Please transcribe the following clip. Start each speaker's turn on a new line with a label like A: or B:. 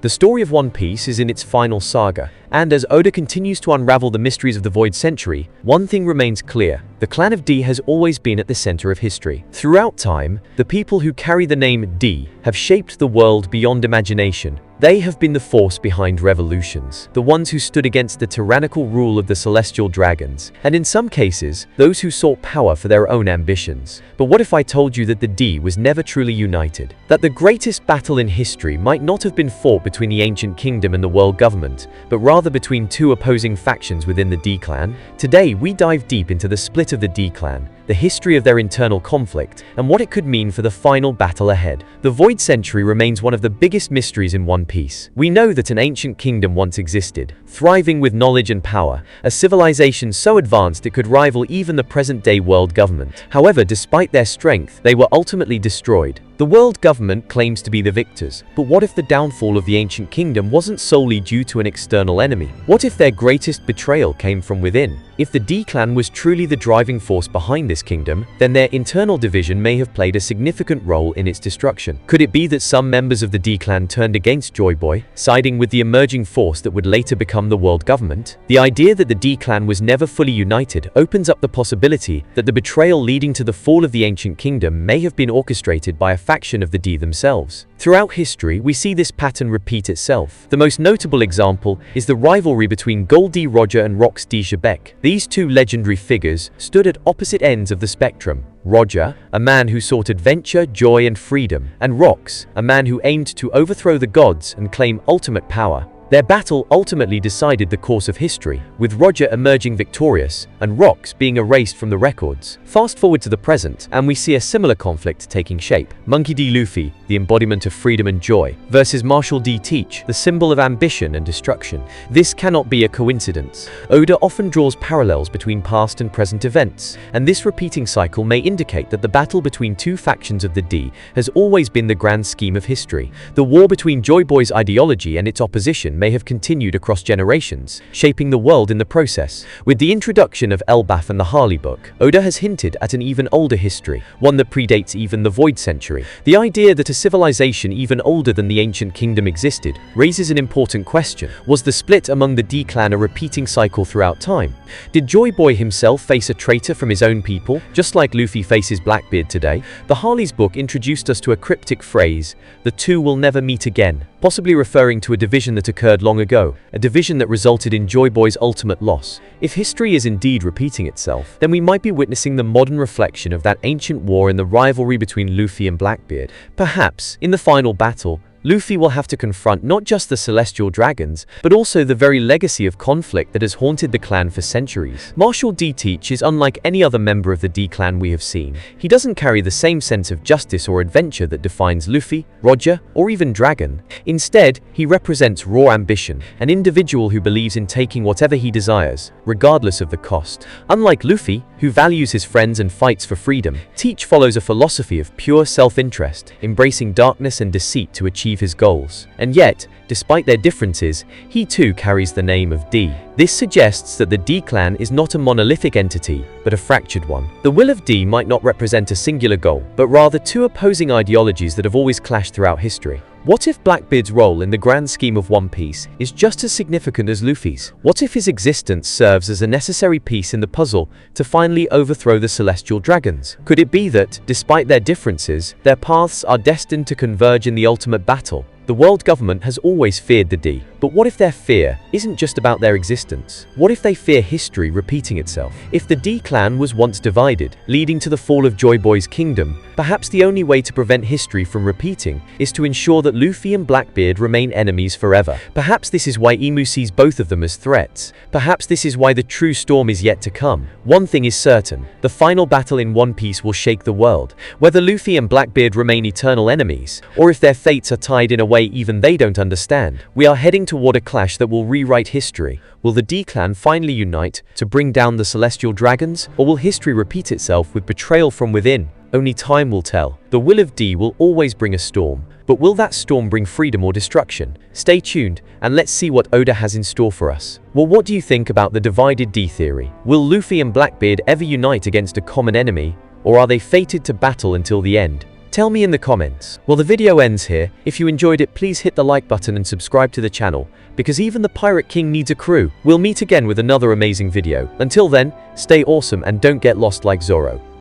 A: The story of One Piece is in its final saga, and as Oda continues to unravel the mysteries of the Void Century, one thing remains clear: the clan of D has always been at the center of history. Throughout time, the people who carry the name D have shaped the world beyond imagination. They have been the force behind revolutions, the ones who stood against the tyrannical rule of the celestial dragons, and in some cases, those who sought power for their own ambitions. But what if I told you that the D was never truly united? That the greatest battle in history might not have been fought between the ancient kingdom and the world government, but rather between two opposing factions within the D clan? Today, we dive deep into the split of the D clan, the history of their internal conflict, and what it could mean for the final battle ahead. The Void Century remains one of the biggest mysteries in One Piece. We know that an ancient kingdom once existed, thriving with knowledge and power, a civilization so advanced it could rival even the present-day world government. However, despite their strength, they were ultimately destroyed. The world government claims to be the victors, but what if the downfall of the ancient kingdom wasn't solely due to an external enemy? What if their greatest betrayal came from within? If the D clan was truly the driving force behind this kingdom, then their internal division may have played a significant role in its destruction. Could it be that some members of the D clan turned against Joy Boy, siding with the emerging force that would later become the world government? The idea that the D clan was never fully united opens up the possibility that the betrayal leading to the fall of the ancient kingdom may have been orchestrated by a faction of the D themselves. Throughout history, we see this pattern repeat itself. The most notable example is the rivalry between Gold D. Roger and Rox D. Shebeck. These two legendary figures stood at opposite ends of the spectrum. Roger, a man who sought adventure, joy, and freedom, and Rox, a man who aimed to overthrow the gods and claim ultimate power. Their battle ultimately decided the course of history, with Roger emerging victorious and Rox being erased from the records. Fast forward to the present, and we see a similar conflict taking shape. Monkey D. Luffy, the embodiment of freedom and joy, versus Marshall D. Teach, the symbol of ambition and destruction. This cannot be a coincidence. Oda often draws parallels between past and present events, and this repeating cycle may indicate that the battle between two factions of the D has always been the grand scheme of history. The war between Joy Boy's ideology and its opposition may have continued across generations, shaping the world in the process. With the introduction of Elbaf and the Harley book, Oda has hinted at an even older history, one that predates even the Void Century. The idea that a civilization even older than the ancient kingdom existed raises an important question. Was the split among the D clan a repeating cycle throughout time? Did Joy Boy himself face a traitor from his own people, just like Luffy faces Blackbeard today? The Harley's book introduced us to a cryptic phrase: "The two will never meet again," possibly referring to a division that occurred long ago, a division that resulted in Joy Boy's ultimate loss. If history is indeed repeating itself, then we might be witnessing the modern reflection of that ancient war in the rivalry between Luffy and Blackbeard. Perhaps, in the final battle, Luffy will have to confront not just the celestial dragons, but also the very legacy of conflict that has haunted the clan for centuries. Marshall D. Teach is unlike any other member of the D clan we have seen. He doesn't carry the same sense of justice or adventure that defines Luffy, Roger, or even Dragon. Instead, he represents raw ambition, an individual who believes in taking whatever he desires, regardless of the cost. Unlike Luffy, who values his friends and fights for freedom, Teach follows a philosophy of pure self-interest, embracing darkness and deceit to achieve his goals. And yet, despite their differences, he too carries the name of D. This suggests that the D clan is not a monolithic entity, but a fractured one. The will of D might not represent a singular goal, but rather two opposing ideologies that have always clashed throughout history. What if Blackbeard's role in the grand scheme of One Piece is just as significant as Luffy's? What if his existence serves as a necessary piece in the puzzle to finally overthrow the celestial dragons? Could it be that, despite their differences, their paths are destined to converge in the ultimate battle? The world government has always feared the D, but what if their fear isn't just about their existence? What if they fear history repeating itself? If the D clan was once divided, leading to the fall of Joy Boy's kingdom, perhaps the only way to prevent history from repeating is to ensure that Luffy and Blackbeard remain enemies forever. Perhaps this is why Emu sees both of them as threats. Perhaps this is why the true storm is yet to come. One thing is certain: the final battle in One Piece will shake the world. Whether Luffy and Blackbeard remain eternal enemies, or if their fates are tied in a way even they don't understand, we are heading toward a clash that will rewrite history. Will the D clan finally unite to bring down the celestial dragons, or will history repeat itself with betrayal from within? Only time will tell. The will of D will always bring a storm, but will that storm bring freedom or destruction? Stay tuned, and let's see what Oda has in store for us. Well, what do you think about the divided D theory? Will Luffy and Blackbeard ever unite against a common enemy, or are they fated to battle until the end? Tell me in the comments. Well, the video ends here. If you enjoyed it, please hit the like button and subscribe to the channel, because even the Pirate King needs a crew. We'll meet again with another amazing video. Until then, stay awesome and don't get lost like Zoro.